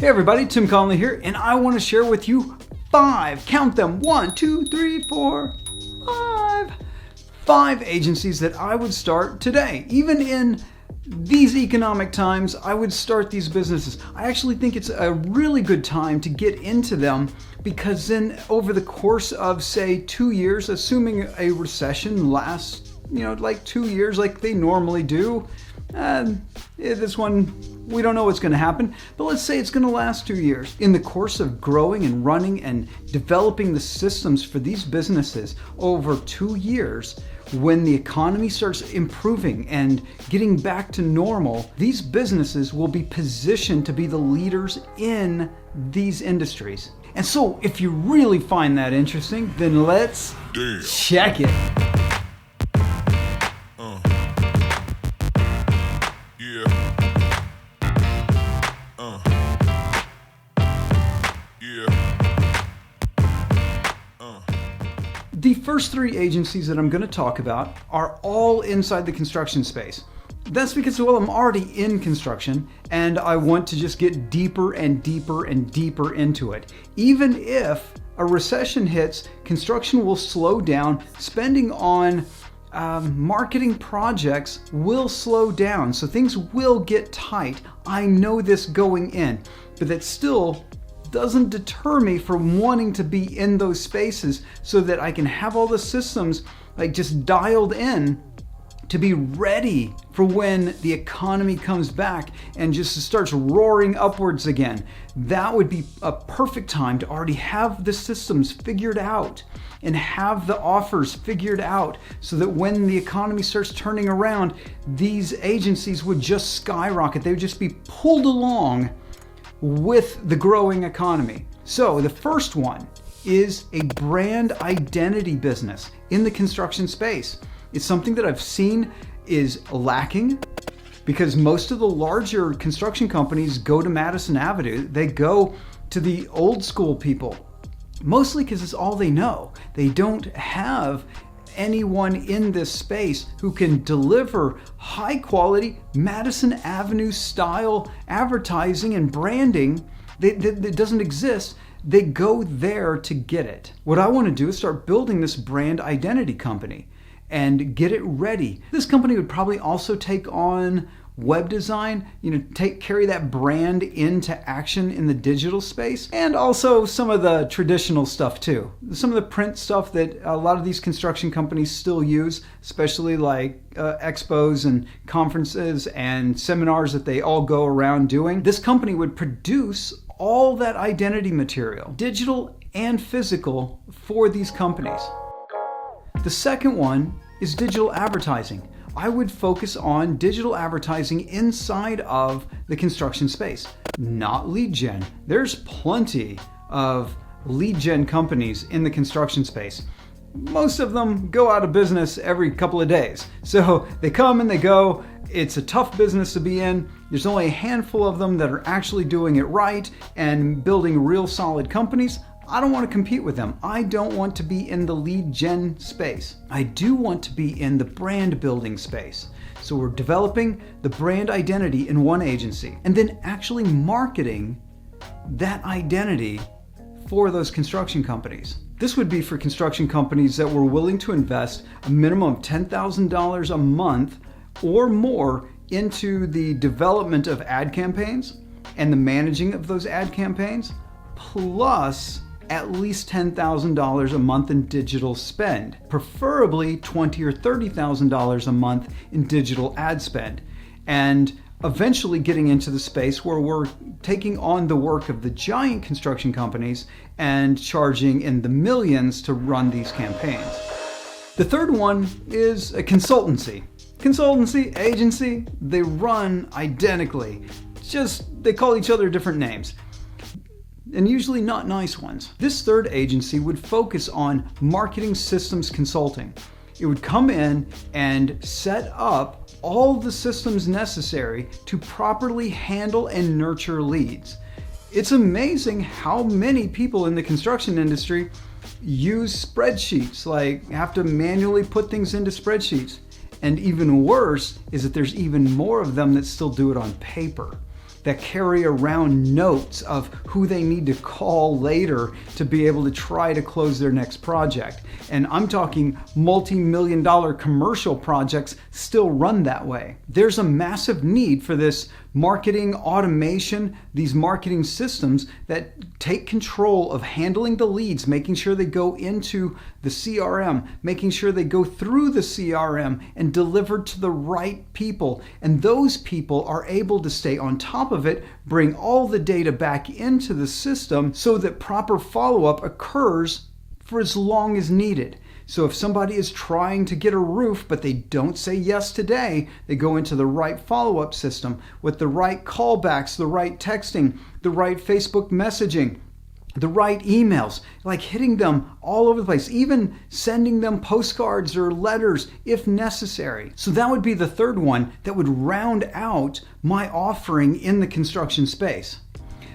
Hey everybody, Tim Conley here, and I want to share with you 5, count them, 1, 2, 3, 4, 5 agencies that I would start today. Even in these economic times, I would start these businesses. I actually think it's a really good time to get into them because then over the course of, say, 2 years, assuming a recession lasts, like 2 years like they normally do, this one, we don't know what's going to happen, but let's say it's going to last 2 years. In the course of growing and running and developing the systems for these businesses over 2 years, when the economy starts improving and getting back to normal, these businesses will be positioned to be the leaders in these industries. And so if you really find that interesting, then let's check it. The first 3 agencies that I'm going to talk about are all inside the construction space. That's because, well, I'm already in construction and I want to just get deeper and deeper and deeper into it. Even if a recession hits, construction will slow down, spending on marketing projects will slow down, so things will get tight. I know this going in, but that still doesn't deter me from wanting to be in those spaces so that I can have all the systems like just dialed in to be ready for when the economy comes back and just starts roaring upwards again. That would be a perfect time to already have the systems figured out and have the offers figured out so that when the economy starts turning around, these agencies would just skyrocket. They would just be pulled along with the growing economy. So the first one is a brand identity business in the construction space. It's something that I've seen is lacking because most of the larger construction companies go to Madison Avenue. They go to the old school people, mostly because it's all they know. They don't have anyone in this space who can deliver high quality Madison Avenue style advertising and branding that doesn't exist. They go there to get it. What I want to do is start building this brand identity company and get it ready. This company would probably also take on web design, carry that brand into action in the digital space, and also some of the traditional stuff too. Some of the print stuff that a lot of these construction companies still use, especially like expos and conferences and seminars that they all go around doing. This company would produce all that identity material, digital and physical, for these companies. The second one is digital advertising. I would focus on digital advertising inside of the construction space, not lead gen. There's plenty of lead gen companies in the construction space. Most of them go out of business every couple of days. So they come and they go. It's a tough business to be in. There's only a handful of them that are actually doing it right and building real solid companies. I don't want to compete with them. I don't want to be in the lead gen space. I do want to be in the brand building space. So we're developing the brand identity in one agency and then actually marketing that identity for those construction companies. This would be for construction companies that were willing to invest a minimum of $10,000 a month or more into the development of ad campaigns and the managing of those ad campaigns, plus at least $10,000 a month in digital spend, preferably $20,000 or $30,000 a month in digital ad spend, and eventually getting into the space where we're taking on the work of the giant construction companies and charging in the millions to run these campaigns. The third one is a consultancy. Consultancy, agency, they run identically. Just they call each other different names, and usually not nice ones. This third agency would focus on marketing systems consulting. It would come in and set up all the systems necessary to properly handle and nurture leads. It's amazing how many people in the construction industry use spreadsheets, like have to manually put things into spreadsheets. And even worse is that there's even more of them that still do it on paper. that carry around notes of who they need to call later to be able to try to close their next project. And I'm talking multi-million dollar commercial projects still run that way. There's a massive need for this marketing automation, these marketing systems that take control of handling the leads, making sure they go into the CRM, making sure they go through the CRM and delivered to the right people. And those people are able to stay on top of it, bring all the data back into the system so that proper follow-up occurs for as long as needed. So if somebody is trying to get a roof, but they don't say yes today, they go into the right follow-up system with the right callbacks, the right texting, the right Facebook messaging, the right emails, like hitting them all over the place, even sending them postcards or letters if necessary. So that would be the third one that would round out my offering in the construction space.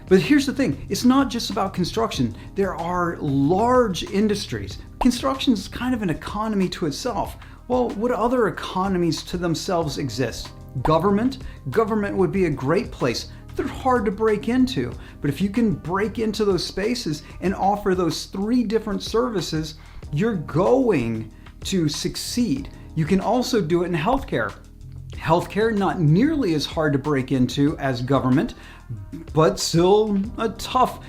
But here's the thing, it's not just about construction. There are large industries. Construction is kind of an economy to itself. Well, what other economies to themselves exist? Government? Government would be a great place. They're hard to break into. But if you can break into those spaces and offer those 3 different services, you're going to succeed. You can also do it in healthcare. Healthcare, not nearly as hard to break into as government, but still a tough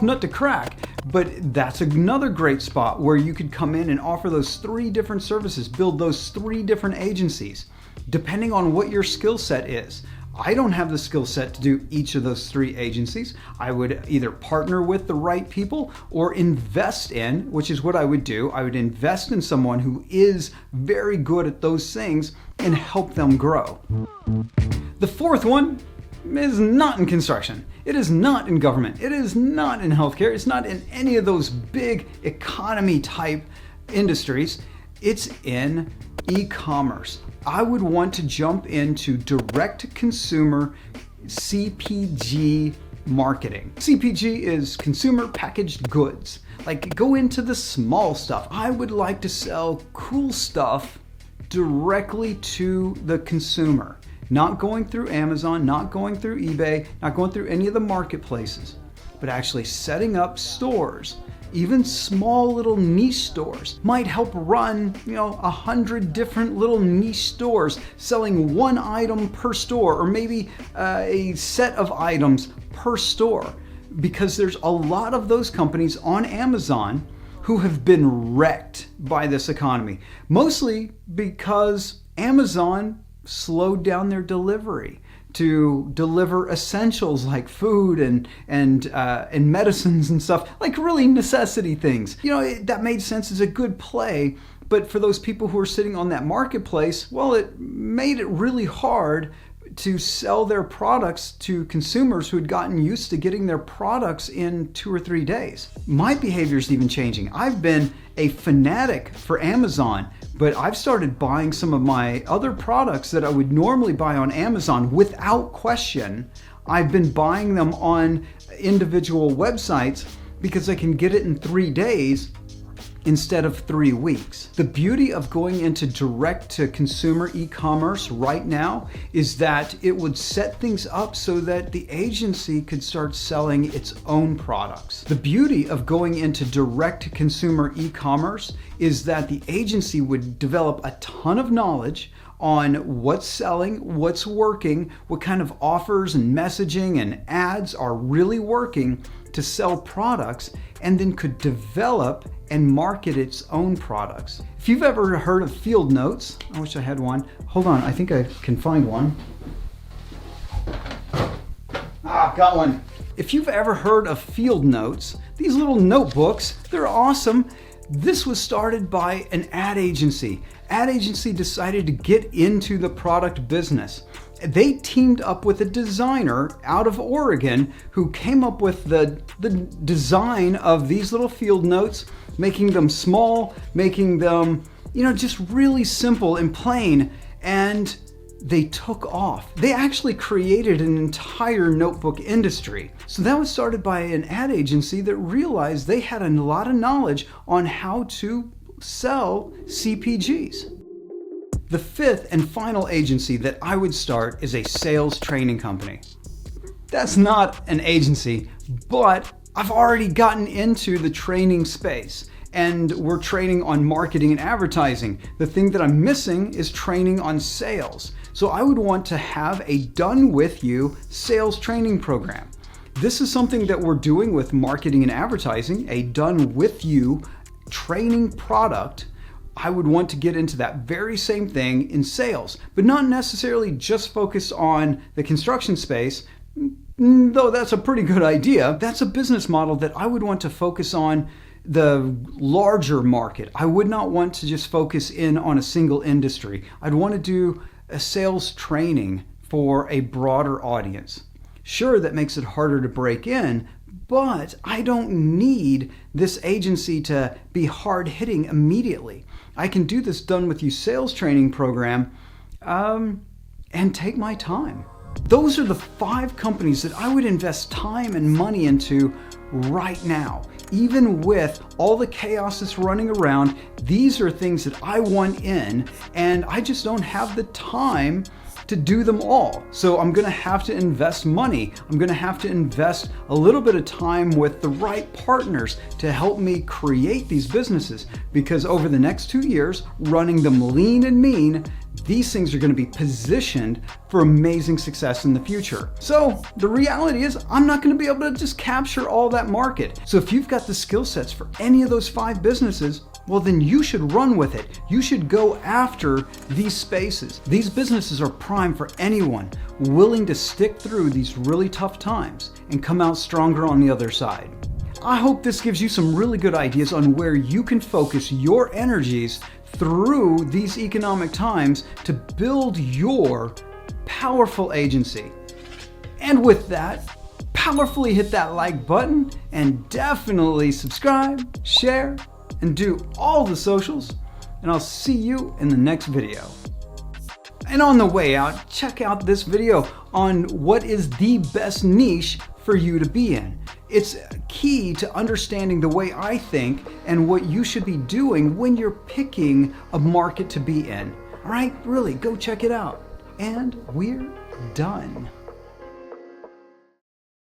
nut to crack. But that's another great spot where you could come in and offer those 3 different services, build those 3 different agencies, depending on what your skill set is. I don't have the skill set to do each of those 3 agencies. I would either partner with the right people or invest in, which is what I would do. I would invest in someone who is very good at those things and help them grow. The fourth one is not in construction. It is not in government. It is not in healthcare. It's not in any of those big economy type industries. It's in e-commerce. I would want to jump into direct-to-consumer CPG marketing. CPG is consumer packaged goods. Like, go into the small stuff. I would like to sell cool stuff directly to the consumer. Not going through Amazon, not going through eBay, not going through any of the marketplaces, but actually setting up stores. Even small little niche stores might help run, 100 different little niche stores selling 1 item per store, or maybe a set of items per store, because there's a lot of those companies on Amazon who have been wrecked by this economy, mostly because Amazon slowed down their delivery to deliver essentials like food and medicines and stuff, like really necessity things. That made sense as a good play, but for those people who are sitting on that marketplace, well, it made it really hard to sell their products to consumers who had gotten used to getting their products in 2 or 3 days. My behavior is even changing. I've been a fanatic for Amazon, but I've started buying some of my other products that I would normally buy on Amazon without question. I've been buying them on individual websites because I can get it in 3 days instead of 3 weeks. The beauty of going into direct-to-consumer e-commerce right now is that it would set things up so that the agency could start selling its own products. The beauty of going into direct-to-consumer e-commerce is that the agency would develop a ton of knowledge on what's selling, what's working, what kind of offers and messaging and ads are really working to sell products, and then could develop and market its own products. If you've ever heard of field notes, I wish I had one. Hold on, I think I can find one. Got one. If you've ever heard of field notes, these little notebooks, they're awesome. This was started by an ad agency. Ad agency decided to get into the product business. They teamed up with a designer out of Oregon who came up with the design of these little field notes, making them small, making them, just really simple and plain, and they took off. They actually created an entire notebook industry. So that was started by an ad agency that realized they had a lot of knowledge on how to sell CPGs. The fifth and final agency that I would start is a sales training company. That's not an agency, but I've already gotten into the training space and we're training on marketing and advertising. The thing that I'm missing is training on sales. So I would want to have a done with you sales training program. This is something that we're doing with marketing and advertising, a done with you training product. I would want to get into that very same thing in sales, but not necessarily just focus on the construction space, though that's a pretty good idea. That's a business model that I would want to focus on the larger market. I would not want to just focus in on a single industry. I'd want to do a sales training for a broader audience. Sure, that makes it harder to break in, but I don't need this agency to be hard hitting immediately. I can do this done with you sales training program and take my time. Those are the 5 companies that I would invest time and money into right now. Even with all the chaos that's running around, these are things that I want in, and I just don't have the time to do them all. So I'm gonna have to invest money. I'm gonna have to invest a little bit of time with the right partners to help me create these businesses, because over the next 2 years, running them lean and mean, these things are gonna be positioned for amazing success in the future. So the reality is I'm not gonna be able to just capture all that market. So if you've got the skill sets for any of those 5 businesses, well, then you should run with it. You should go after these spaces. These businesses are prime for anyone willing to stick through these really tough times and come out stronger on the other side. I hope this gives you some really good ideas on where you can focus your energies through these economic times to build your powerful agency. And with that, powerfully hit that like button and definitely subscribe, share, and do all the socials, and I'll see you in the next video. And on the way out, check out this video on what is the best niche for you to be in. It's key to understanding the way I think and what you should be doing when you're picking a market to be in. All right, really, go check it out. And we're done.